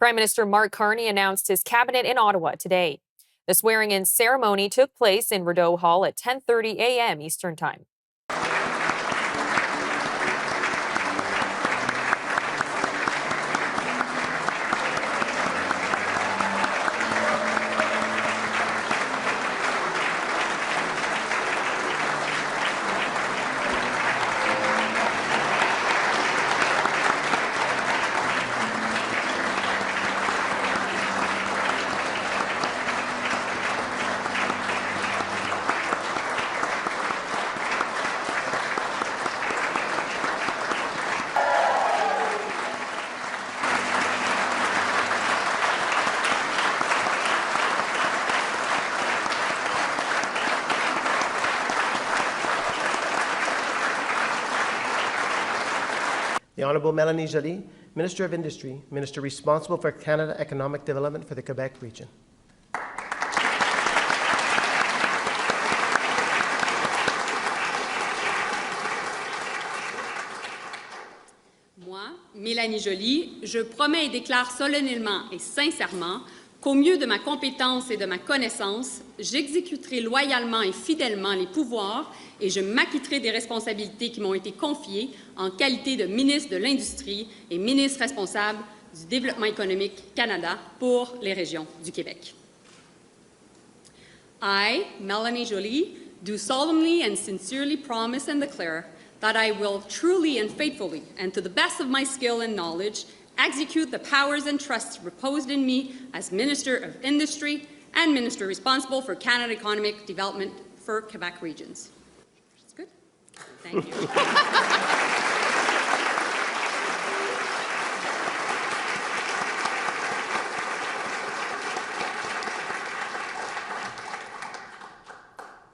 Prime Minister Mark Carney announced his cabinet in Ottawa today. The swearing-in ceremony took place in Rideau Hall at 10:30 a.m. Eastern Time. The Honourable Mélanie Joly, Minister of Industry, Minister responsible for Canada Economic Development for the Quebec region. Moi, Mélanie Joly, je promets et déclare solennellement et sincèrement qu'au mieux de ma compétence et de ma connaissance, j'exécuterai loyalement et fidèlement les pouvoirs et je m'acquitterai des responsabilités qui m'ont été confiées en qualité de ministre de l'Industrie et ministre responsable du Développement économique Canada pour les régions du Québec. I, Mélanie Joly, do solemnly and sincerely promise and declare that I will truly and faithfully, and to the best of my skill and knowledge, execute the powers and trusts reposed in me as Minister of Industry and Minister responsible for Canada Economic Development for Quebec regions. That's good. Thank you.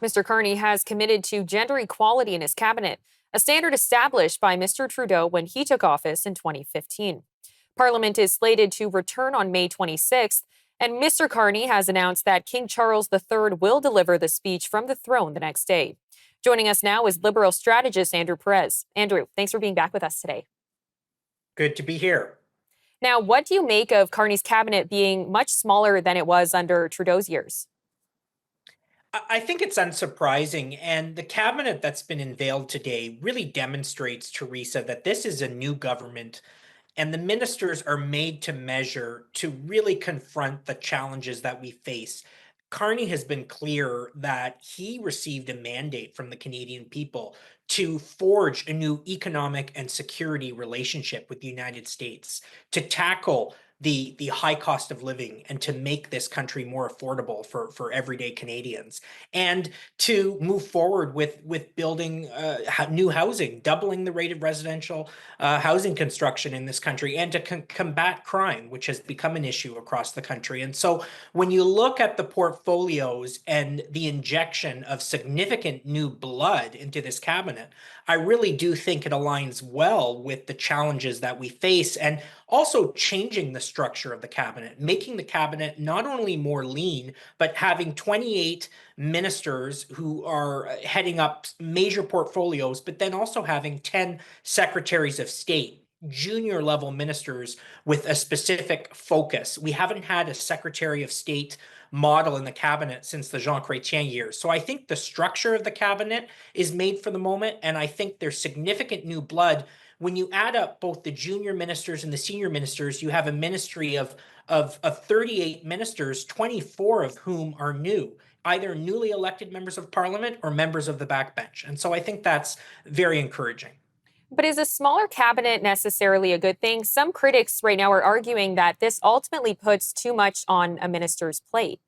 Mr. Carney has committed to gender equality in his cabinet, a standard established by Mr. Trudeau when he took office in 2015. Parliament is slated to return on May 26th, and Mr. Carney has announced that King Charles III will deliver the speech from the throne the next day. Joining us now is Liberal strategist Andrew Perez. Andrew, thanks for being back with us today. Good to be here. Now, what do you make of Carney's cabinet being much smaller than it was under Trudeau's years? I think it's unsurprising, and the cabinet that's been unveiled today really demonstrates, Theresa, that this is a new government, and the ministers are made to measure to really confront the challenges that we face. Carney has been clear that he received a mandate from the Canadian people to forge a new economic and security relationship with the United States, to tackle the high cost of living and to make this country more affordable for everyday Canadians, and to move forward with building new housing, doubling the rate of residential housing construction in this country, and to combat crime, which has become an issue across the country. And so when you look at the portfolios and the injection of significant new blood into this cabinet, I really do think it aligns well with the challenges that we face, and also changing the structure of the cabinet, making the cabinet not only more lean, but having 28 ministers who are heading up major portfolios, but then also having 10 secretaries of state, junior level ministers with a specific focus. We haven't had a secretary of state model in the cabinet since the Jean Chrétien years. So I think the structure of the cabinet is made for the moment, and I think there's significant new blood. When you add up both the junior ministers and the senior ministers, you have a ministry of 38 ministers, 24 of whom are new, either newly elected members of parliament or members of the backbench. And so I think that's very encouraging. But is a smaller cabinet necessarily a good thing? Some critics right now are arguing that this ultimately puts too much on a minister's plate.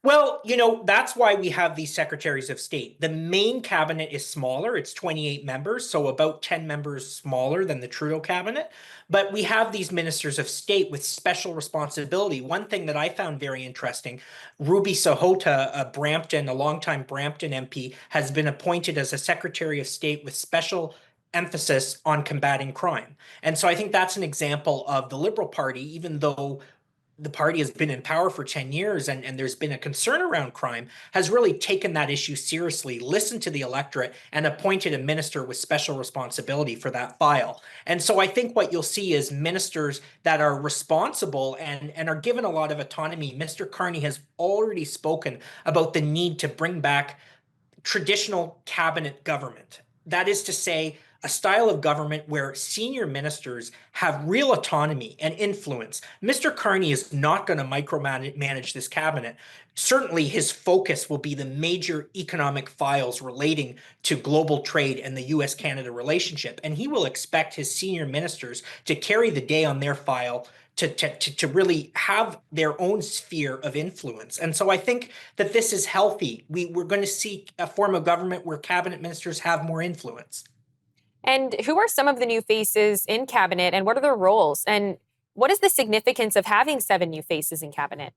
Well, that's why we have these secretaries of state. The main cabinet is smaller. It's 28 members, so about 10 members smaller than the Trudeau cabinet. But we have these ministers of state with special responsibility. One thing that I found very interesting, Ruby Sahota, a longtime Brampton MP, has been appointed as a secretary of state with special emphasis on combating crime. And so I think that's an example of the Liberal Party, even though the party has been in power for 10 years and there's been a concern around crime, has really taken that issue seriously, listened to the electorate, and appointed a minister with special responsibility for that file. And so I think what you'll see is ministers that are responsible and are given a lot of autonomy. Mr. Carney has already spoken about the need to bring back traditional cabinet government. That is to say, a style of government where senior ministers have real autonomy and influence. Mr. Carney is not going to micromanage this cabinet. Certainly, his focus will be the major economic files relating to global trade and the US-Canada relationship. And he will expect his senior ministers to carry the day on their file to really have their own sphere of influence. And so I think that this is healthy. We're going to see a form of government where cabinet ministers have more influence. And who are some of the new faces in cabinet and what are their roles? And what is the significance of having 7 new faces in cabinet?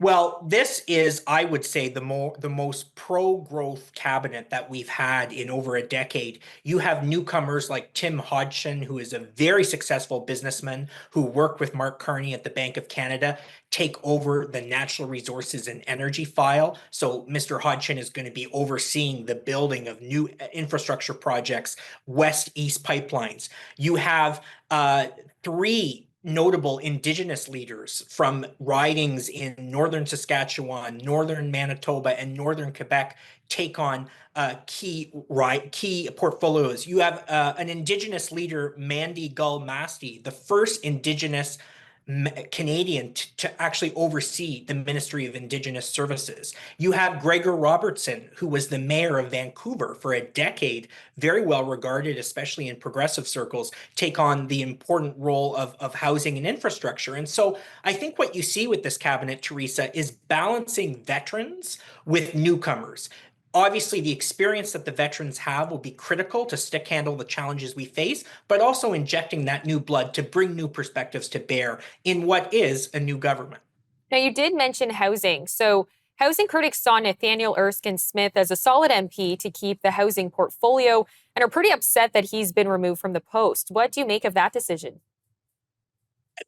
Well, this is, I would say, the most pro-growth cabinet that we've had in over a decade. You have newcomers like Tim Hodgson, who is a very successful businessman who worked with Mark Carney at the Bank of Canada, take over the natural resources and energy file. So Mr. Hodgson is going to be overseeing the building of new infrastructure projects, west-east pipelines. You have 3 notable Indigenous leaders from ridings in northern Saskatchewan, northern Manitoba, and northern Quebec take on key portfolios. You have an Indigenous leader, Mandy Gull-Masti, the first Indigenous Canadian to actually oversee the Ministry of Indigenous Services. You have Gregor Robertson, who was the mayor of Vancouver for a decade, very well regarded, especially in progressive circles, take on the important role of housing and infrastructure. And so I think what you see with this cabinet, Theresa, is balancing veterans with newcomers. Obviously, the experience that the veterans have will be critical to stick handle the challenges we face, but also injecting that new blood to bring new perspectives to bear in what is a new government. Now, you did mention housing. So, housing critics saw Nathaniel Erskine Smith as a solid MP to keep the housing portfolio and are pretty upset that he's been removed from the post. What do you make of that decision?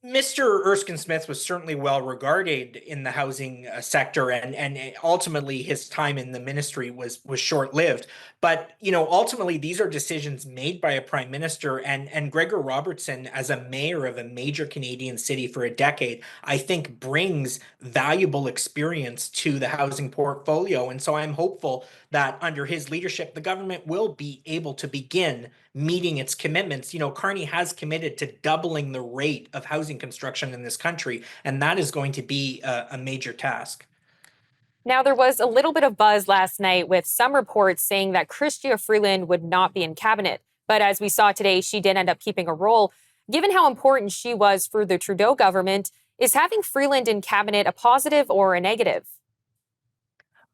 Mr. Erskine Smith was certainly well regarded in the housing sector, and ultimately his time in the ministry was short lived. But ultimately these are decisions made by a prime minister, and Gregor Robertson, as a mayor of a major Canadian city for a decade, I think brings valuable experience to the housing portfolio. And so I'm hopeful that under his leadership, the government will be able to begin meeting its commitments. Carney has committed to doubling the rate of housing construction in this country, and that is going to be a major task. Now, there was a little bit of buzz last night with some reports saying that Chrystia Freeland would not be in cabinet. But as we saw today, she did end up keeping a role. Given how important she was for the Trudeau government, is having Freeland in cabinet a positive or a negative?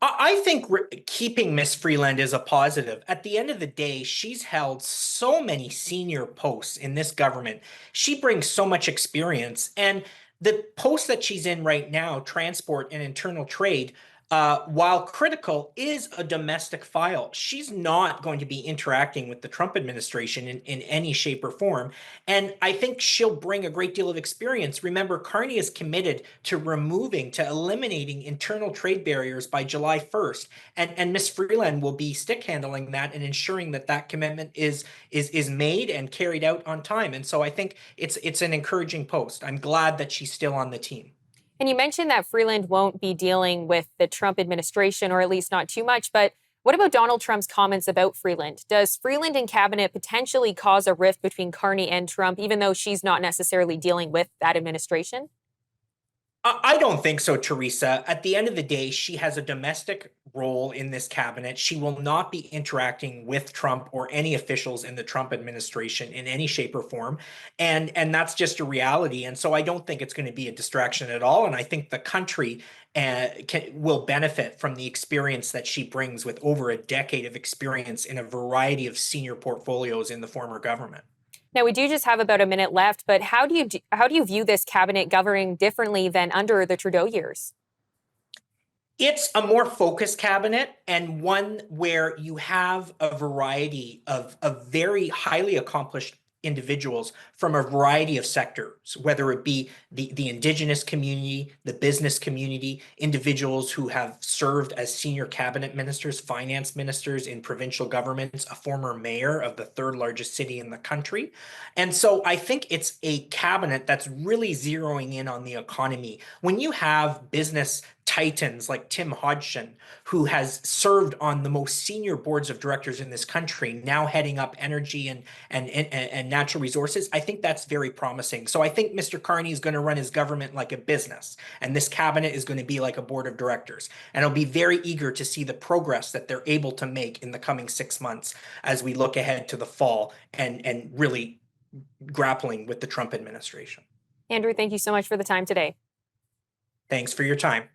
I think keeping Miss Freeland is a positive. At the end of the day, she's held so many senior posts in this government. She brings so much experience. And the post that she's in right now, transport and internal trade, while critical, is a domestic file. She's not going to be interacting with the Trump administration in any shape or form. And I think she'll bring a great deal of experience. Remember, Carney is committed to eliminating internal trade barriers by July 1st. And Ms. Freeland will be stick handling that and ensuring that that commitment is made and carried out on time. And so I think it's an encouraging post. I'm glad that she's still on the team. And you mentioned that Freeland won't be dealing with the Trump administration, or at least not too much. But what about Donald Trump's comments about Freeland? Does Freeland in cabinet potentially cause a rift between Carney and Trump, even though she's not necessarily dealing with that administration? I don't think so, Theresa. At the end of the day, she has a domestic role in this cabinet. She will not be interacting with Trump or any officials in the Trump administration in any shape or form. And that's just a reality. And so I don't think it's going to be a distraction at all. And I think the country will benefit from the experience that she brings with over a decade of experience in a variety of senior portfolios in the former government. Now, we do just have about a minute left, but how do you view this cabinet governing differently than under the Trudeau years? It's a more focused cabinet, and one where you have a variety of very highly accomplished individuals from a variety of sectors, whether it be the indigenous community, the business community, individuals who have served as senior cabinet ministers, finance ministers in provincial governments, a former mayor of the third largest city in the country. And so I think it's a cabinet that's really zeroing in on the economy. When you have business titans like Tim Hodgson, who has served on the most senior boards of directors in this country, now heading up energy and natural resources, I think that's very promising. So I think Mr. Carney is going to run his government like a business, and this cabinet is going to be like a board of directors. And I'll be very eager to see the progress that they're able to make in the coming 6 months as we look ahead to the fall and really grappling with the Trump administration. Andrew, thank you so much for the time today. Thanks for your time.